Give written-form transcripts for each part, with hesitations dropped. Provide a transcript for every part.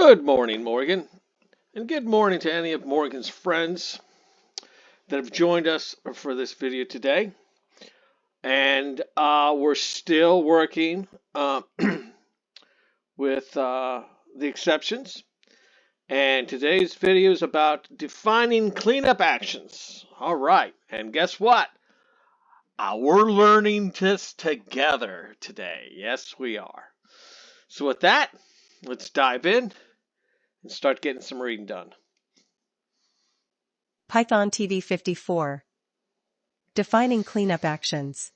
Good morning, Morgan, and good morning to any of Morgan's friends that have joined us for this video today. And we're still working with the exceptions. And today's video is about defining cleanup actions. All right, and guess what? We're learning this together today. Yes, we are. So with that, let's dive in and start getting some reading done. Python TV54. Defining cleanup actions.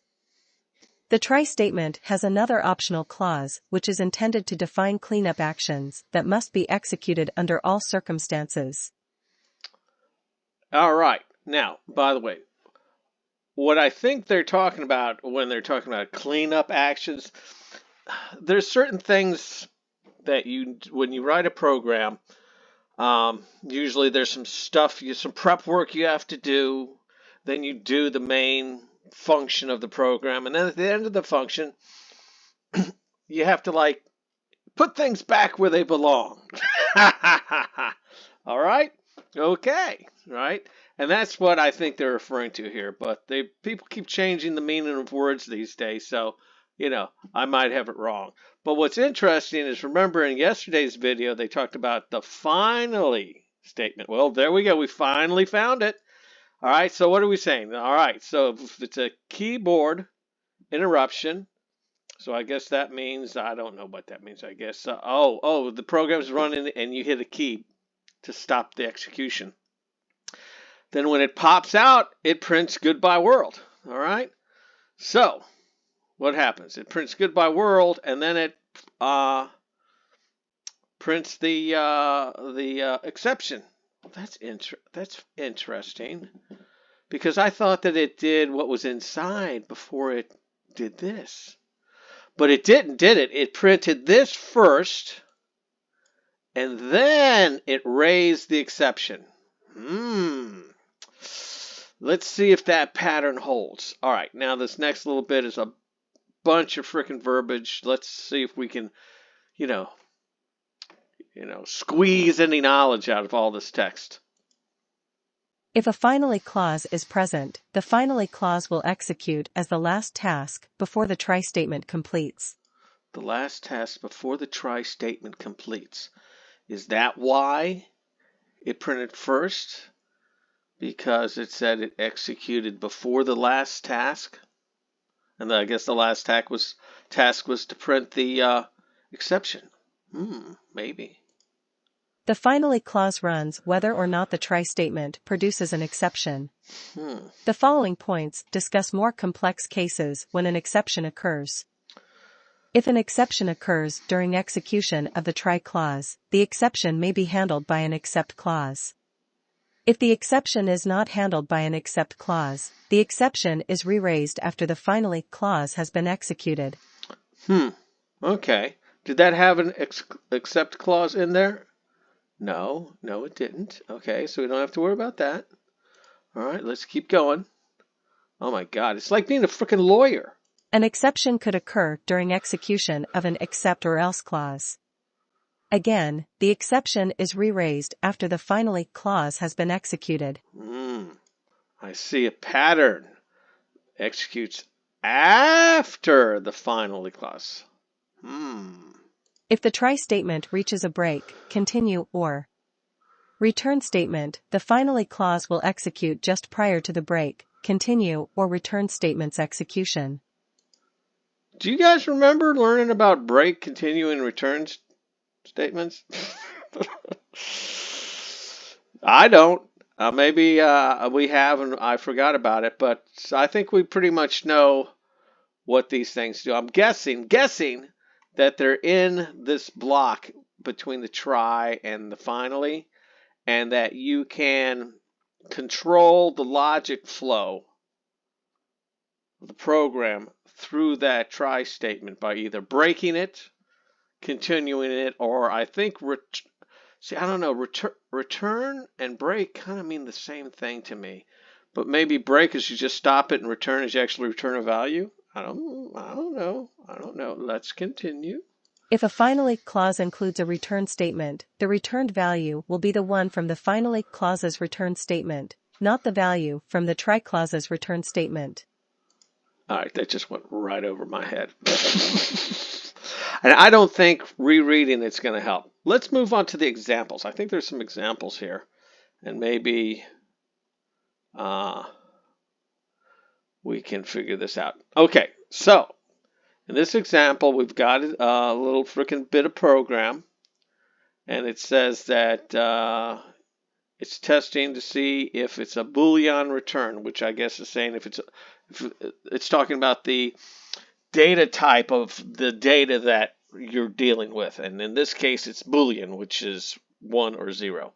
The try statement has another optional clause which is intended to define cleanup actions that must be executed under all circumstances. All right. Now, by the way, what I think they're talking about when they're talking about cleanup actions, there's certain things that when you write a program, usually there's some stuff, some prep work you have to do. Then you do the main function of the program, and then at the end of the function, you have to put things back where they belong. All right? Okay. Right? And that's what I think they're referring to here. But people keep changing the meaning of words these days, so I might have it wrong. But what's interesting is, remember in yesterday's video they talked about the finally statement. Well, there we go. We finally found it. All right. So what are we saying? All right. So if it's a keyboard interruption. So I guess that means, I don't know what that means, I guess. The program's running and you hit a key to stop the execution. Then when it pops out, it prints goodbye world. All right. So what happens? It prints goodbye world, and then it prints the exception. Well, that's interesting, because I thought that it did what was inside before it did this. But it didn't, did it? It printed this first, and then it raised the exception. Let's see if that pattern holds. All right, now this next little bit is a bunch of frickin' verbiage. Let's see if we can, squeeze any knowledge out of all this text. If a finally clause is present, the finally clause will execute as the last task before the try statement completes. The last task before the try statement completes. Is that why it printed first? Because it said it executed before the last task? And I guess the last task was to print the exception. Maybe. The finally clause runs whether or not the try statement produces an exception. The following points discuss more complex cases when an exception occurs. If an exception occurs during execution of the try clause, the exception may be handled by an except clause. If the exception is not handled by an except clause, the exception is re-raised after the finally clause has been executed. Okay. Did that have an except clause in there? No, it didn't. Okay, so we don't have to worry about that. All right, let's keep going. Oh my God, it's like being a freaking lawyer. An exception could occur during execution of an except or else clause. Again, the exception is re-raised after the finally clause has been executed. I see a pattern. Executes after the finally clause. If the try statement reaches a break, continue, or return statement, the finally clause will execute just prior to the break, continue, or return statement's execution. Do you guys remember learning about break, continue, and return statements? I don't. Maybe we have and I forgot about it, but I think we pretty much know what these things do. I'm guessing that they're in this block between the try and the finally, and that you can control the logic flow of the program through that try statement by either breaking it, continuing it, or I think return and break kind of mean the same thing to me. But maybe break is you just stop it, and return is you actually return a value. I don't know. Let's continue. If a finally clause includes a return statement, the returned value will be the one from the finally clause's return statement, not the value from the try clause's return statement. All right, that just went right over my head. And I don't think rereading it's going to help. Let's move on to the examples. I think there's some examples here, and maybe we can figure this out. Okay, so in this example, we've got a little freaking bit of program, and it says that it's testing to see if it's a Boolean return, which I guess is saying if it's talking about the data type of the data that you're dealing with. And in this case, it's Boolean, which is 1 or 0.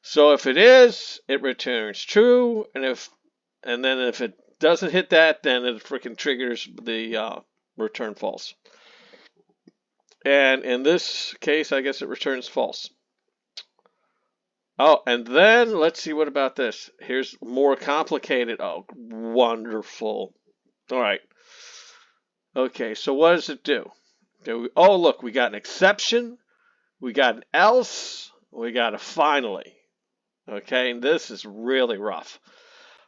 So if it is, it returns true. And then if it doesn't hit that, then it freaking triggers the return false. And in this case, I guess it returns false. Oh, and then let's see, what about this? Here's more complicated. Oh, wonderful. All right. Okay, so what does it do? Oh, look, we got an exception, we got an else, we got a finally. Okay, and this is really rough.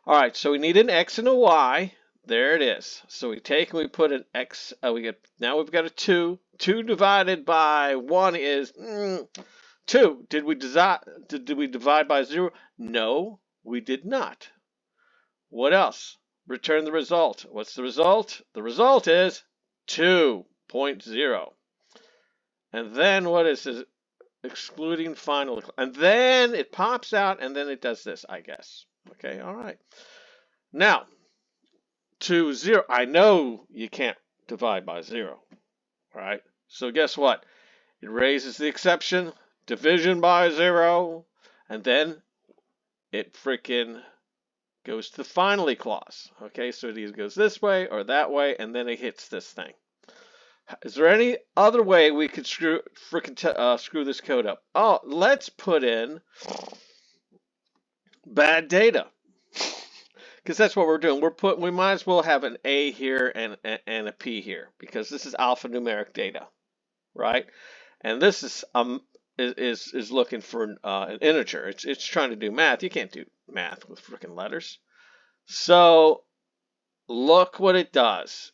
All right, so we need an x and a y. There it is. So we take and we put an x. Now we've got a 2. 2 divided by 1 is 2. Did we divide by 0? No, we did not. What else? Return the result. What's the result? The result is 2.0. And then what is this? Excluding final. And then it pops out, and then it does this, I guess. Okay, all right. Now, 2, 0. I know you can't divide by 0. All right. So guess what? It raises the exception, division by 0, and then it freaking goes to the finally clause. Okay, so it either goes this way or that way, and then it hits this thing. Is there any other way we could screw this code up? Oh, let's put in bad data, because that's what we're doing. We might as well have an A here and a P here, because this is alphanumeric data, right? And this is looking for an integer. It's trying to do math. You can't do math with freaking letters. So look what it does.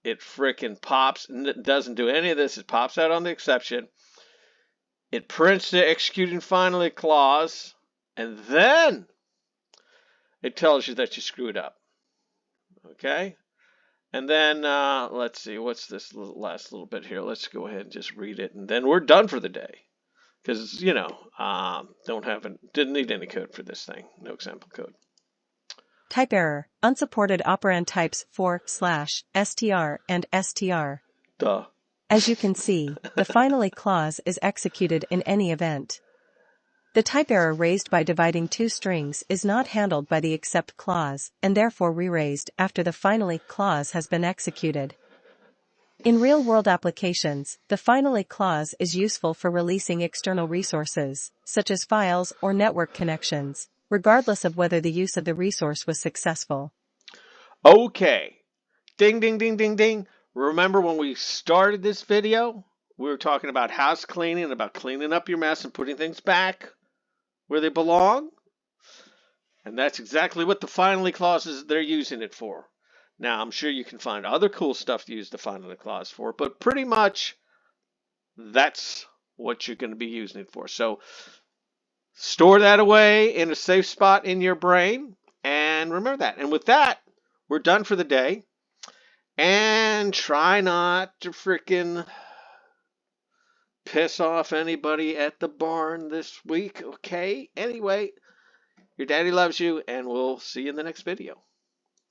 It freaking pops, and it doesn't do any of this. It pops out on the exception. It prints the executing finally clause, and then it tells you that you screwed up. Okay? And then let's see, what's this last little bit here? Let's go ahead and just read it, and then we're done for the day. Because, didn't need any code for this thing. No example code. Type error, unsupported operand types /str and str. Duh. As you can see, the finally clause is executed in any event. The type error raised by dividing 2 strings is not handled by the except clause, and therefore re-raised after the finally clause has been executed. In real-world applications, the finally clause is useful for releasing external resources, such as files or network connections, regardless of whether the use of the resource was successful. Okay. Ding, ding, ding, ding, ding. Remember when we started this video, we were talking about house cleaning, about cleaning up your mess and putting things back where they belong? And that's exactly what the finally clauses they're using it for. Now, I'm sure you can find other cool stuff to use the finally clause for, but pretty much that's what you're going to be using it for. So store that away in a safe spot in your brain, and remember that. And with that, we're done for the day. And try not to freaking piss off anybody at the barn this week, okay? Anyway, your daddy loves you, and we'll see you in the next video.